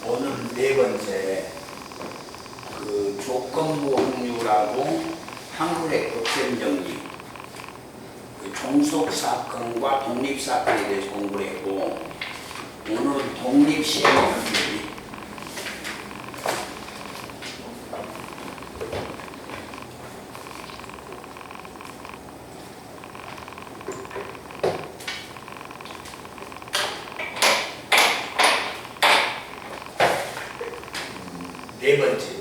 오늘 네 번째 조건부 확률하고 확률의 곡선 정리, 종속 사건과 독립 사건에 대해서 공부를 했고, 오늘은 독립 시행의 확률이 네 번째.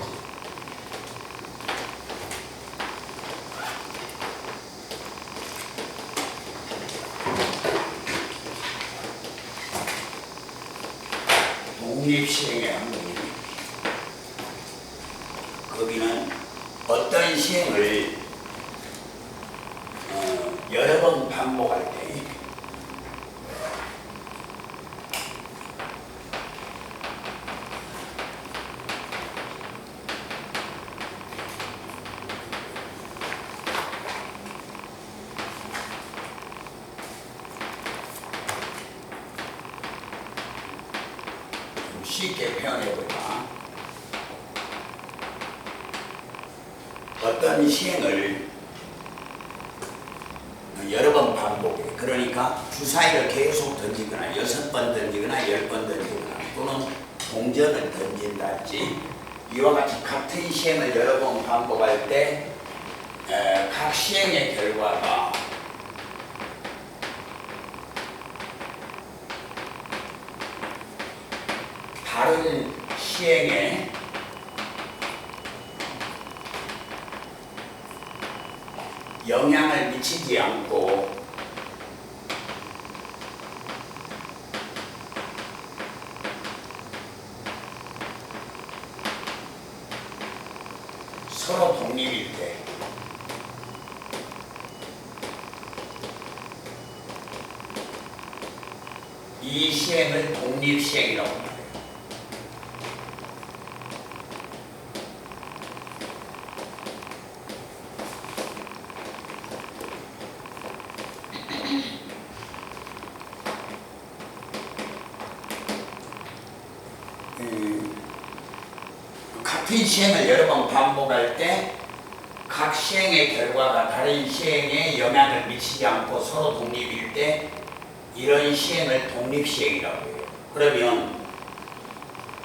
독립시행의 확률. 거기는 어떤 시행을 여러 번 반복할 때 쉽게 표현해볼까? 어떤 시행을 여러 번 반복해. 그러니까 주사위를 계속 던지거나 6번 던지거나 10번 던지거나 또는 동전을 던진다든지 이와 같이 같은 시행을 여러 번 반복할 때 각 시행의 결과가 다른 시행에 영향을 미치지 않고 서로 독립일 때 이 시행을 독립시행이라고 합니다. 같은 시행을 여러 번 반복할 때 각 시행의 결과가 다른 시행에 영향을 미치지 않고 서로 독립일 때 이런 시행을 독립시행이라고 해요. 그러면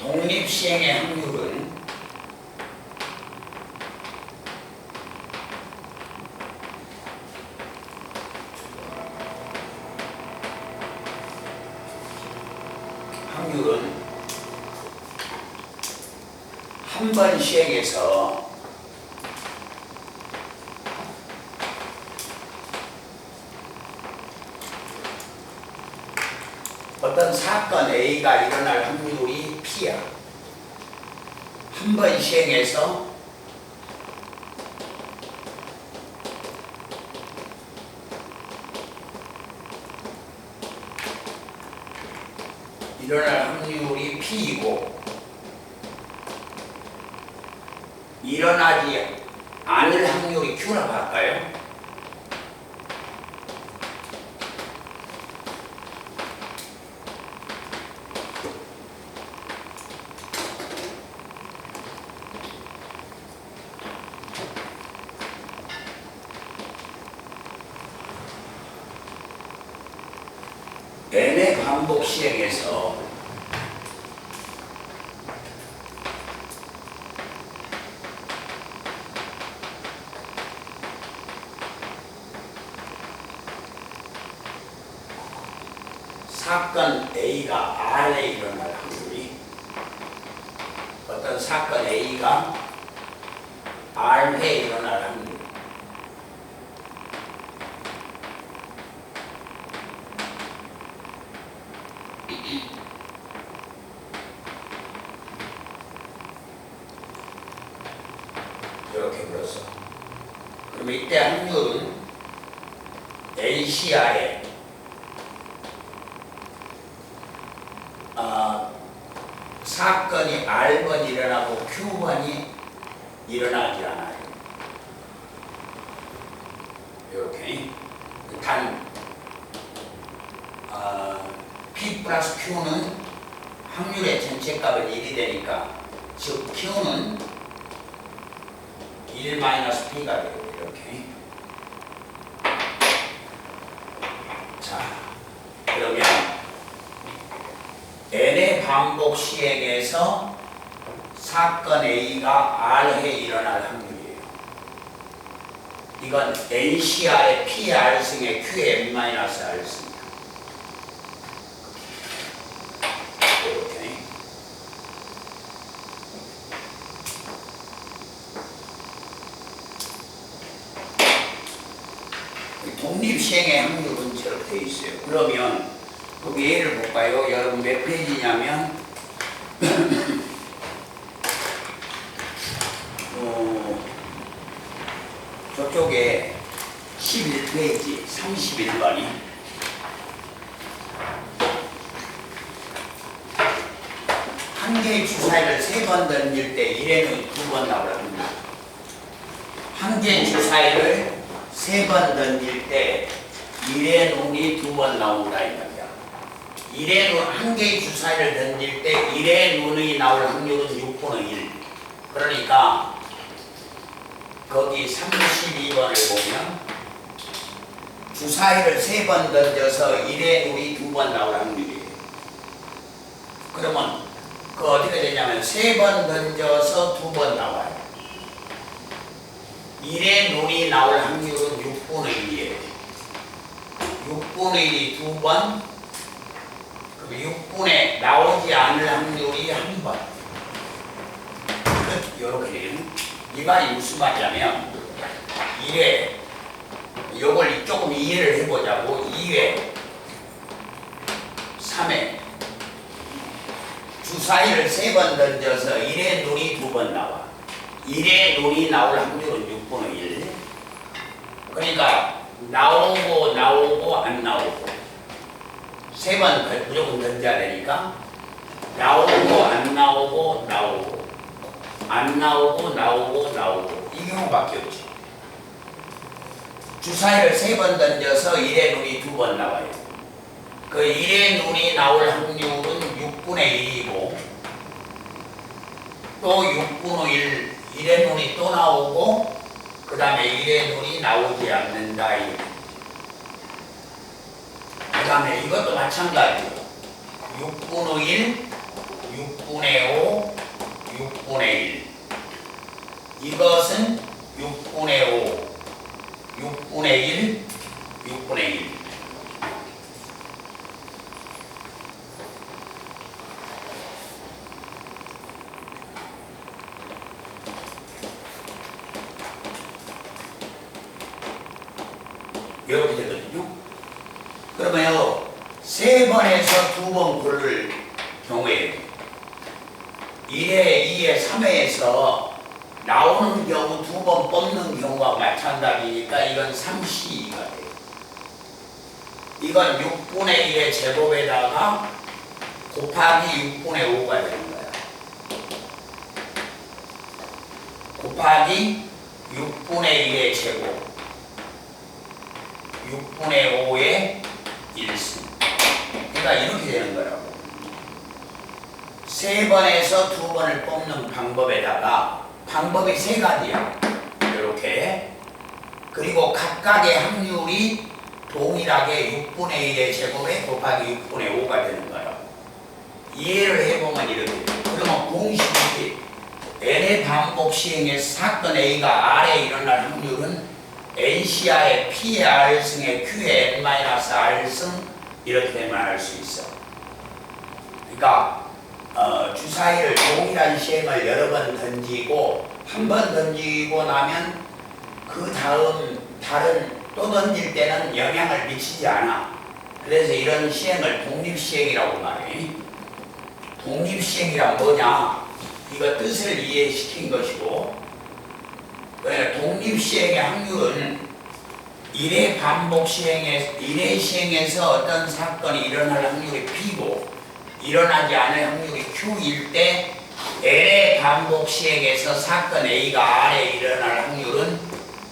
독립시행의 확률은 한 번 시행해서 어떤 사건 A가 일어날 확률이 P야. 한 번 시행해서 일어날 확률이 P이고 일어나지 않을 확률이 Q라고 할까요? n의 반복 시행에서 사건 A가 R에 일어날 확률이 어떤 사건 A가 R에 일어날 확률 이렇게 불렀어. 그럼 이때 확률은 ACR에 사건이 R번 일어나고 Q번이 일어나지 않아요. 이렇게 단 P 플러스 Q는 확률의 전체값은 1이 되니까 즉 Q는 1-P가 되고 이렇게. 자, 그러면 n의 반복 시행에서 사건 A가 R에 일어날 확률이에요. 이건 NCR의 P의 R승의 Q의 n-R승. 독립시행의 확률은 저렇게 되어 있어요. 그러면 그 예를 볼까요? 여러분 몇 페이지냐면 저쪽에 11페이지 31번이 한 개의 주사위를 3번 던질 때 1에는 2번 나오랍니다. 한 개의 주사위를 3번 던질 때 1의 눈이 2번 나온다 이 말이야. 1의 눈, 한 개의 주사위를 던질 때 1의 눈이 나올 확률은 6분의 1. 그러니까 거기 32번을 보면 주사위를 3번 던져서 1의 눈이 2번 나올 확률이에요. 그러면 그 어떻게 되냐면 3번 던져서 2번 나와요. 1의 눈이 나올 확률은 6분의 1이에요. 6분의 1이 2번, 그럼 6분의 나오지 않을 확률이 1번. 요렇게. 이 말이 무슨 말이냐면 1회, 요걸 조금 이해를 해보자고. 2회, 3회 주사위를 3번 던져서 1의 눈이 2번 나와. 1의 눈이 나올 확률은 6분의 1. 그러니까 나오고 안 나오고 3번 무조건 던져야 되니까 나오고 안 나오고 안 나오고 이 경우밖에 없지. 주사위를 3번 던져서 1의 눈이 2번 나와요. 그 1의 눈이 나올 확률은 6분의 1이고 또 6분의 1 1의 눈이 또 나오고 그 다음에 1의 눈이 나오지 않는다. 그 다음에 이것도 마찬가지로 6분의 1, 6분의 5, 6분의 1 이것은 6분의 5, 6분의 1, 6분의 1 이렇게 되거든요. 그러면요 3번에서 2번 고를 경우에 1회, 2회, 3회에서 나오는 경우 2번 뽑는 경우와 마찬가지니까 이건 3C2가 돼요. 이건 6분의 1의 제곱에다가 곱하기 6분의 5가 되는 거야. 곱하기 6분의 1의 제곱 6분의 5의 1승. 그러니까 이렇게 되는 거라고. 3번에서 2번을 뽑는 방법에다가 방법이 3가지야. 이렇게. 그리고 각각의 확률이 동일하게 6분의 1의 제곱에 곱하기 6분의 5가 되는 거라고. 이해를 해보면 이렇게 돼. 그러면 공식이 n의 반복 시행에서 사건 A가 R에 일어날 확률은 NCR의 P의 R승의 Q의 n-R승 이렇게 말할 수 있어. 그러니까 주사위를 동일한 시행을 여러 번 던지고 한 번 던지고 나면 그 다음 다른 또 던질 때는 영향을 미치지 않아. 그래서 이런 시행을 독립시행이라고 말해. 독립시행이란 뭐냐? 이거 뜻을 이해시킨 것이고 독립시행의 확률은 1회 반복 시행에서 1회 시행에서 어떤 사건이 일어날 확률이 P고 일어나지 않을 확률이 Q일 때 N의 반복 시행에서 사건 A가 R에 일어날 확률은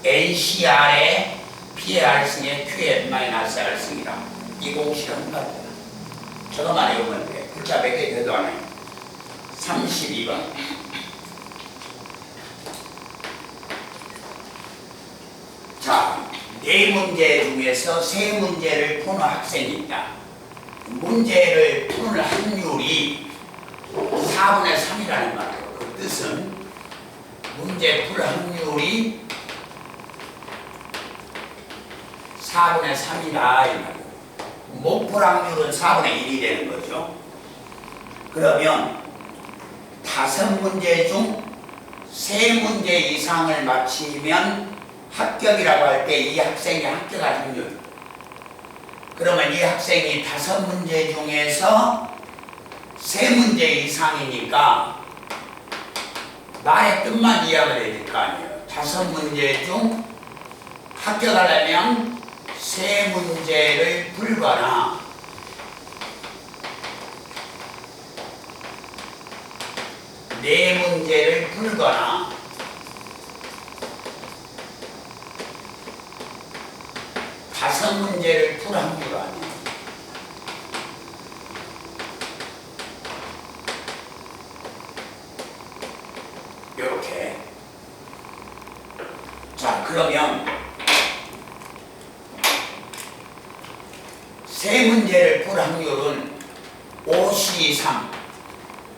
NCR의 P의 R승의 Q의 n-R승이다. 이 공식을 한 가지다. 저거만 외우면 돼. 글자 몇 개 돼도 안 해요. 32번. 자, 4문제 중에서 3문제를 푸는 학생이 있다. 문제를 푸는 확률이 4분의 3이라는 말이에요. 그 뜻은 문제 풀 확률이 4분의 3이다 이 말이에요. 못 풀 확률은 4분의 1이 되는 거죠. 그러면 5문제 중 3문제 이상을 맞히면 합격이라고 할 때 이 학생이 합격할 확률. 그러면 이 학생이 5문제 중에서 3문제 이상이니까 나의 뜻만 이해하면 될 거 아니에요. 5문제 중 합격하려면 3문제를 풀거나 4문제를 풀거나 5문제를 풀 확률 아니에요. 이렇게. 자, 그러면 3문제를 풀 확률은 5C3.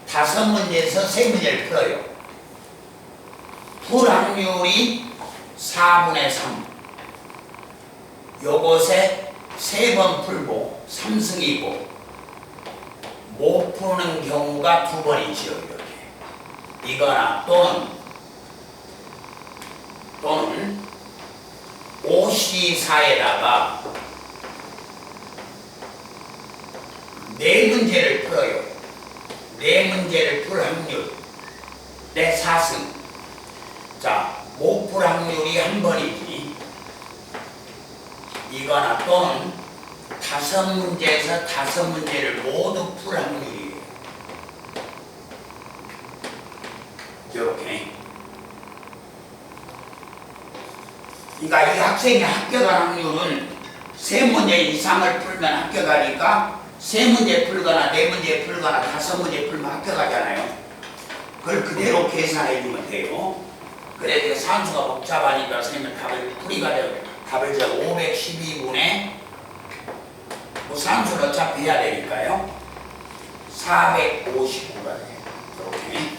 5문제에서 3문제를 풀어요. 풀 확률이 4분의 3. 요것에 3번 풀고 3승이고 못 푸는 경우가 2번이지요. 이렇게. 이거나 또는 5C4에다가 4문제를 풀어요. 4문제를 풀 확률 내 4승. 자, 못 풀 확률이 1번이지. 이거나 또는 5문제에서 5문제를 모두 풀 확률이에요. 이렇게. 그러니까 이 학생이 합격할 확률은 3문제 이상을 풀면 합격하니까 3문제 풀거나 4문제 풀거나 5문제 풀면 합격하잖아요. 그걸 그대로 계산해 주면 돼요. 그래도 산수가 복잡하니까 선생님은 답을 풀이가 돼요. 답을 512분에 뭐 산수를 어차피 해야 되니까요. 459가 돼요. 이렇게.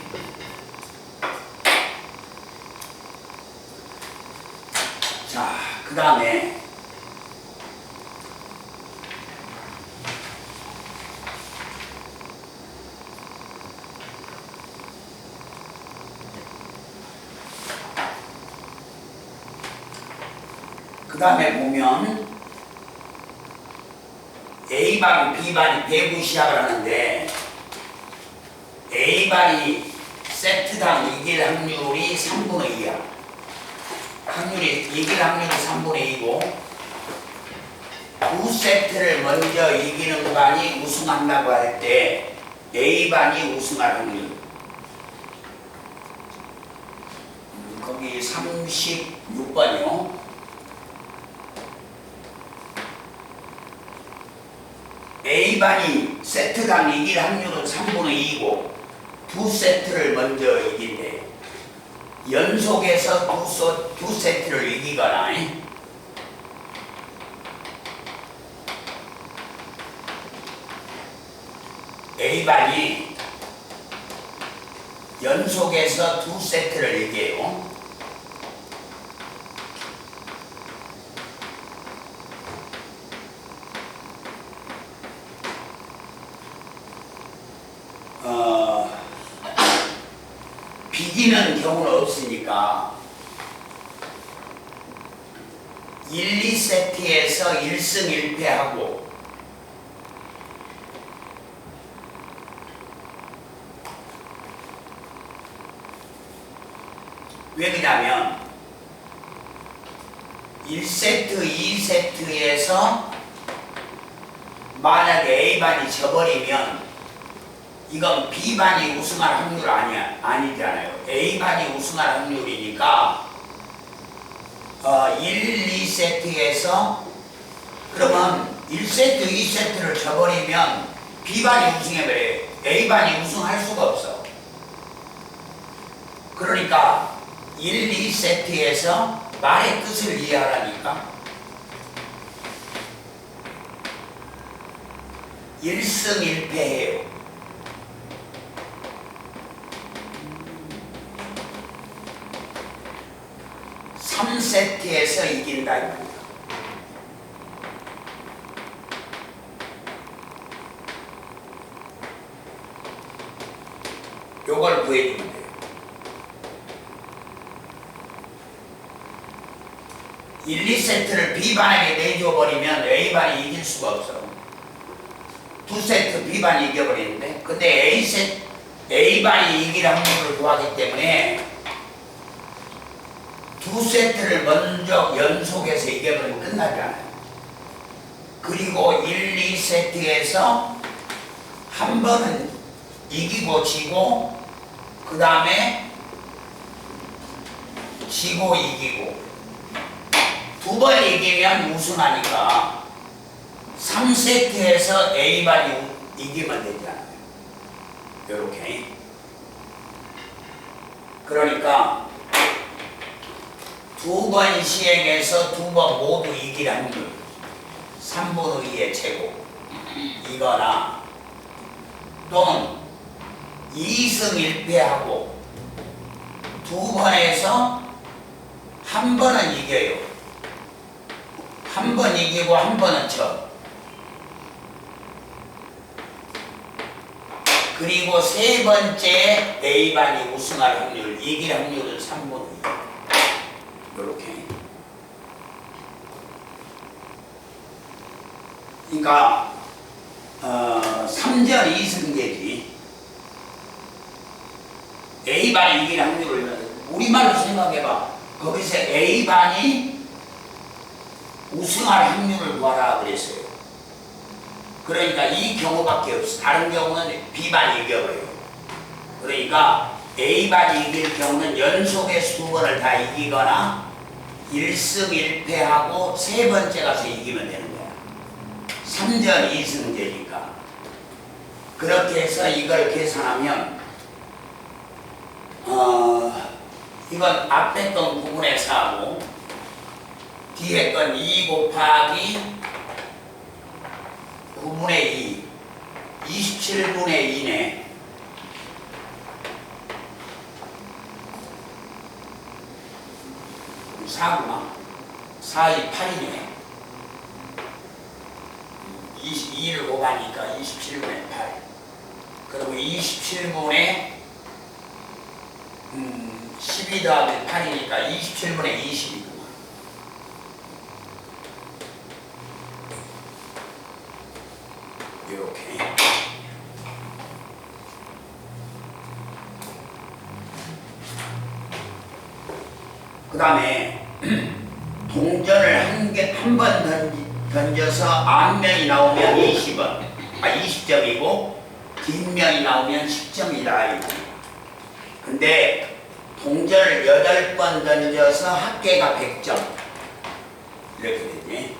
자, 그 다음에 보면 A반, B반이 배분 시작을 하는데 A반이 세트당 이길 확률이 3분의 2야. 이길 확률이 3분의 2고 두 세트를 먼저 이기는 반이 우승한다고 할 때 A반이 우승할 확률. 거기 36번이요. A반이 세트당 이길 확률은 3분의 2이고 두 세트를 먼저 이긴대. 연속해서 두 세트를 이기거나 A반이 연속해서 두 세트를 이겨요. 비기는 경우는 없으니까 1, 2세트에서 1승 1패하고 왜 그러냐면 1세트, 2세트에서 만약에 A반이 져버리면 이건 B반이 우승할 확률 아니잖아요. A반이 우승할 확률이니까 1, 2세트에서 그러면 1세트, 2세트를 져버리면 B반이 우승해버려요. A반이 우승할 수가 없어. 그러니까 1, 2세트에서 말의 뜻을 이해하라니까. 1승 1패예요. 3세트에서 이긴다 이 말이야. 요걸 구해주면 돼요. 1, 2세트를 B반에게 내줘버리면 A반이 이길 수가 없어. 2세트 B반이 이겨버리는데, 근데 A반이 이길 확률을 구하기 때문에 2세트를 먼저 연속해서 이겨버리면 끝나잖아요. 그리고 1, 2세트에서 한 번은 이기고 지고, 그 다음에 지고 이기고, 2번 이기면 우승하니까 3세트에서 A반이 이기면 되잖아요. 요렇게. 그러니까 2번 시행해서 2번 모두 이길 확률 3분의 2의 제곱 이거나, 또는 2승 1패하고 2번에서 한 번은 이겨요. 한 번 이기고 한 번은 져. 그리고 세 번째 A반이 우승할 확률, 이길 확률은 3분의 2. 이렇게. 그러니까 3전 2승제지. A반이 이길 확률을 우리말로 생각해봐. 거기서 A반이 우승할 확률을 구하라 그랬어요. 그러니까 이 경우밖에 없어. 다른 경우는 B반이 이겨버려요. 그러니까 A반이 이길 경우는 연속해서 2번을 다 이기거나 1승 1패하고 세 번째 가서 이기면 되는 거야. 3전 2승제니까. 그렇게 해서 이걸 계산하면 이건 앞에 건 9분의 4고 뒤에 건 2 곱하기 9분의 2 27분의 2네. 그럼 4구나. 4이 8이네. 2를 곱하니까 27분의 8. 그리고 27분의 12 더하기 8이니까 27분의 20이구나. 이렇게. 그 다음에 동전을 한 번 던져서 앞면이 나오면 20점이고 뒷면이 나오면 10점이다. 근데 동전을 8번 던져서 합계가 100점 이렇게 되지.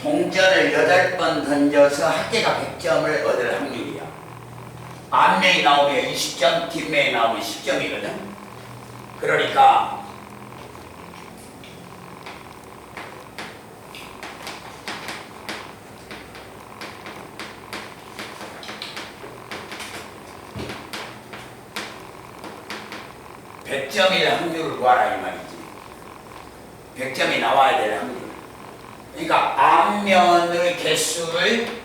동전을 8번 던져서 합계가 100점을 얻을 확률이야. 앞면이 나오면 20점, 뒷면이 나오면 10점이거든. 그러니까 (100점일) 확률을 구하라 이 말이지. 100점이 나와야 될 확률. 그러니까 앞면의 개수를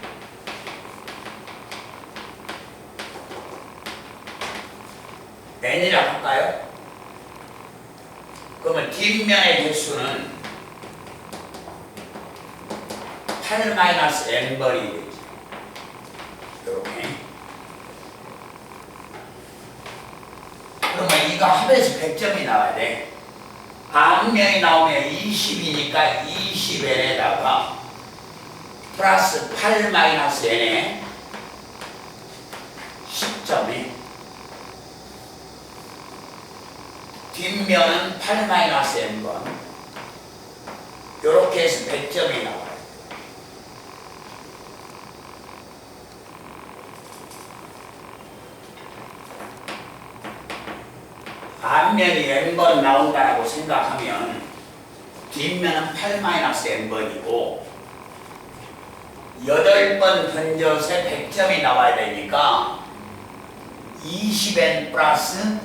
n이라고 할까요? 그러면 뒷면의 개수는 8-n번이 되지. 이렇게. 그러면 이거 합해서 100점이 나와야 돼. 앞면이 나오면 20이니까 20n에다가 플러스 8-n에 10점이 뒷면은 8-n번. 이렇게 해서 100점이 나와요. 앞면이 n번 나온다고 생각하면 뒷면은 8-n번이고 8번 던져서 100점이 나와야 되니까 20n 플러스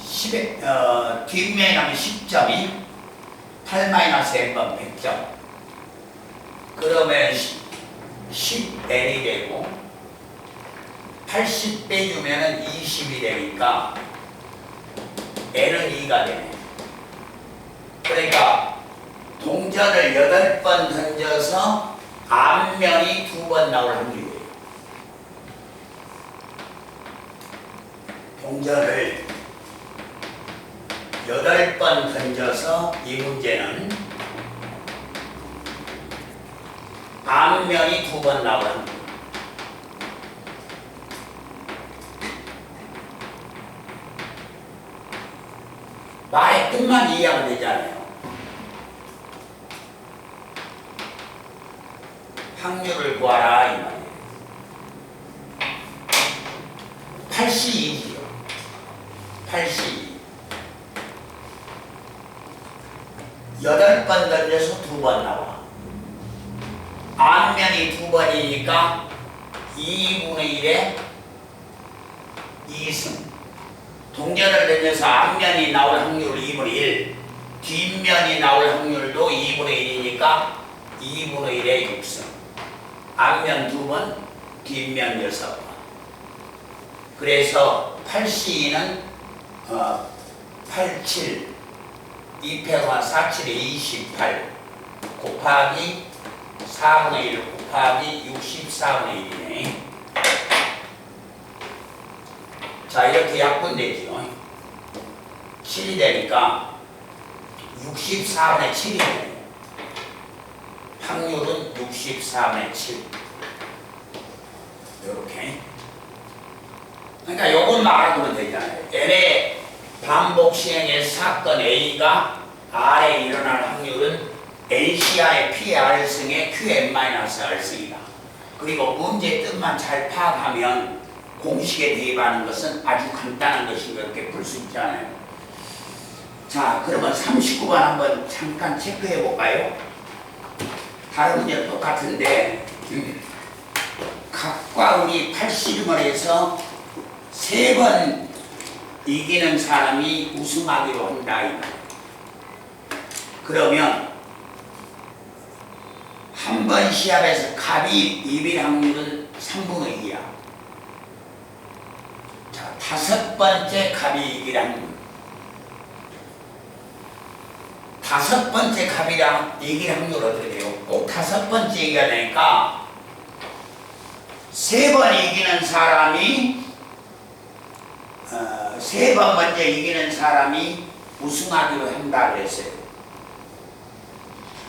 10, 뒷면에 나면 10점이 8-n번 100점. 그러면 10n이 되고 80 빼주면 20이 되니까 n은 2가 되네. 그러니까 동전을 8번 던져서 앞면이 2번 나올 확률이에요. 동전을 8번 던져서 이 문제는 앞면이 2번 나올 확률. 말의 뜻만 이해하면 되잖아요. 확률을 구하라 이 말이에요. 82지요. 82. 8번 던져서 2번 나와. 앞면이 2번이니까 2분의 1에 2승. 동전을 던져서 앞면이 나올 확률 2분의 1, 뒷면이 나올 확률도 2분의 1이니까 2분의 1에 6승. 앞면 2번, 뒷면 6번. 그래서 82는 87, 2패가 47에 28 곱하기 4분의 1 곱하기 64분의 1이네. 자, 이렇게 약분되죠. 7이 되니까 64분의 7이 되네요. 확률은 64분의 7. 이렇게. 그러니까 요것만 알아두면 되잖아요. n의 반복 시행의 사건 A가 R에 일어날 확률은 NCR의 PR승의 QN-R승이다. 그리고 문제 뜻만 잘 파악하면 공식에 대입하는 것은 아주 간단한 것인 거 이렇게 볼 수 있잖아요. 자, 그러면 39번 한번 잠깐 체크해 볼까요? 다른 문제는 똑같은데 각과 우리 80번에서 3번 이기는 사람이 우승하기로 한다. 그러면 한 번 시합에서 갑이 이길 확률은 3분의 2야. 자, 5번째 갑이 이길 확률. 5번째 갑이랑 이길 확률 어떻게 돼요? 꼭 5번째 이겨야 되니까 3번 이기는 사람이 3번 먼저 이기는 사람이 우승하기로 한다 그랬어요.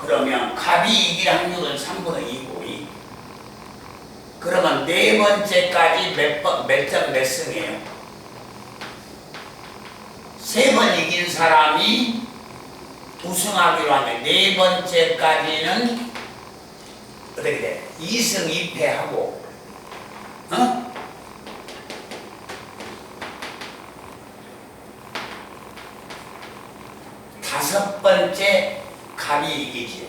그러면 갑이 이길 확률은 3분의 2고 그러면 4번째까지 몇 점 몇 승이에요? 3번 이긴 사람이 우승하기로 하면 4번째까지는 어떻게 돼? 2승 2패하고 다섯 번째 갑이 이기지요.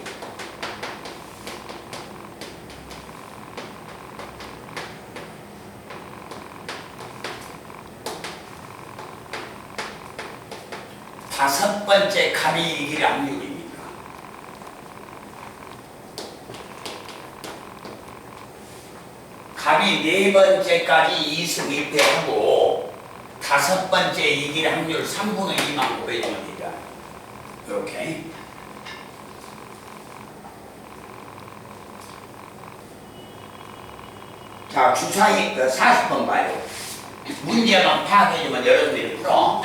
다섯 번째 갑이 이길 확률입니다. 갑이 4번째까지 2승 2패하고 다섯 번째 이길 확률 3분의 2만 곱해주면 됩니다. 이렇게. 자, 주사위 40번 봐요. 문제만 파악해주면 여러분들이 풀어.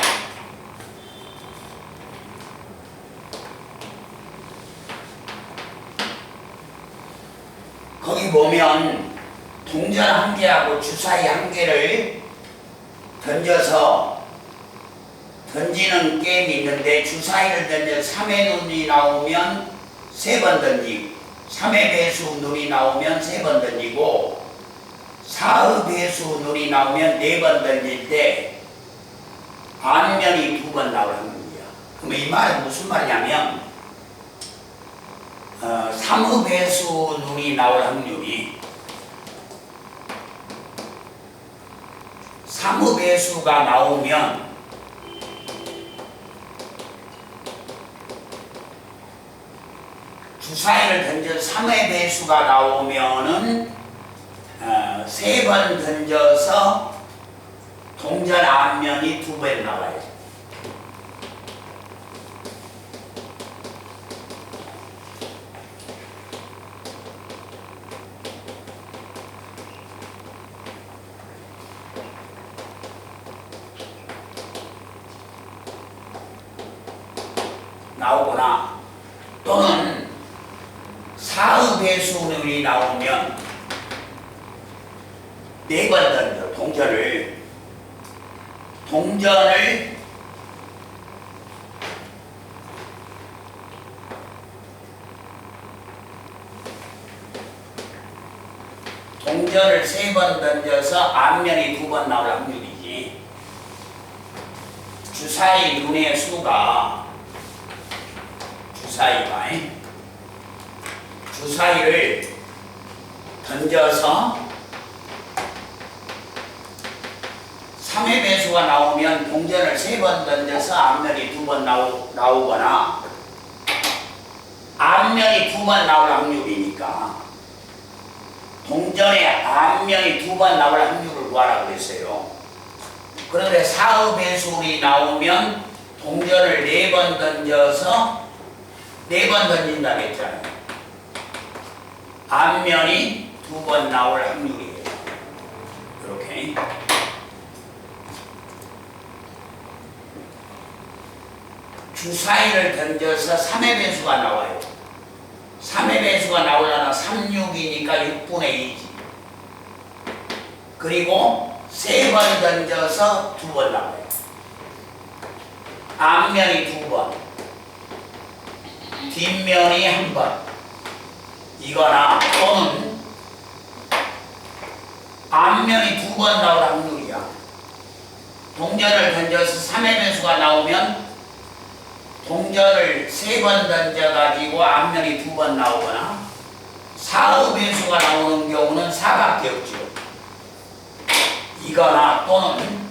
거기 보면 동전 한 개하고 주사위 한 개를 던져서 던지는 게임이 있는데 주사위를 던져 3의 눈이 나오면 3번 던지고 3의 배수 눈이 나오면 3번 던지고 4의 배수 눈이 나오면 4번 던질 때 안면이 2번 나올 확률이야. 그럼 이 말은 무슨 말이냐면 3의 배수 눈이 나올 확률이 3의 배수가 나오면 주사위를 던져 3의 배수가 나오면은 3번 던져서 동전 앞면이 2번 나와요. 나오거나 또는 4의 배수율이 나오면 4번 던져 동전을 3번 던져서 앞면이 2번 나올 확률이지. 주사위 눈의 수가 주사위를 던져서 3의 배수가 나오면 동전을 3번 던져서 앞면이 2번 나오거나 앞면이 2번 나올 확률이니까 동전의 앞면이 2번 나올 확률을 구하라고 했어요. 그런데 4의 배수이 나오면 동전을 4번 던져서 4번 던진다고 했잖아요. 앞면이 2번 나올 확률이에요. 이렇게. 주사위를 던져서 3의 배수가 나와요. 3의 배수가 나오려면 3, 6이니까 6분의 2지. 그리고 3번 던져서 2번 나와요. 앞면이 2번, 뒷면이 1번. 이거나 또는 앞면이 2번 나올 확률이야. 동전을 던져서 3의 배수가 나오면 동전을 3번 던져가지고 앞면이 2번 나오거나 4의 배수가 나오는 경우는 4밖에 없죠. 이거나 또는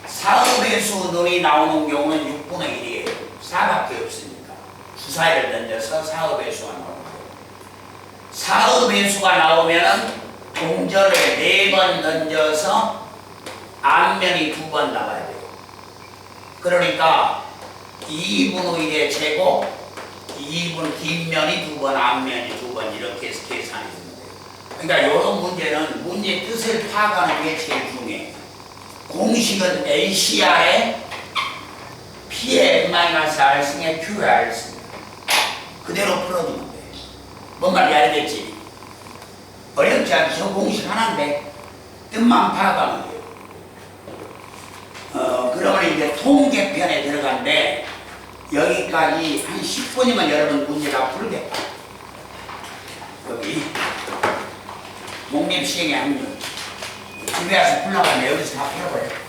4의 배수 눈이 나오는 경우는 6분의 1이에요. 4밖에 없으니까. 주사위를 던져서 4의 배수가 나오는 거예요. 4의 배수가 나오면 동전을 4번 던져서 앞면이 2번 나와야 돼요. 그러니까 2분의 1의 제곱 2분 뒷면이 2번 앞면이 2번 이렇게 해서 계산이 됩니다. 그러니까 이런 문제는 문제 뜻을 파악하는 게 제일 중요해요. 공식은 ACR에 P의 M-R 승에 Q의 R 승 그대로 풀어주면 돼. 뭔 말인지 알겠지? 어렵지 않게 저 공식 하나인데 뜻만 파악하면 돼요. 그러면 이제 통계편에 들어간데 여기까지 한 10분이면 여러분 문제 다 풀겠다. 여기 독립시행의 확률 집에 와서 풀러가면 여기서 다 풀어버려.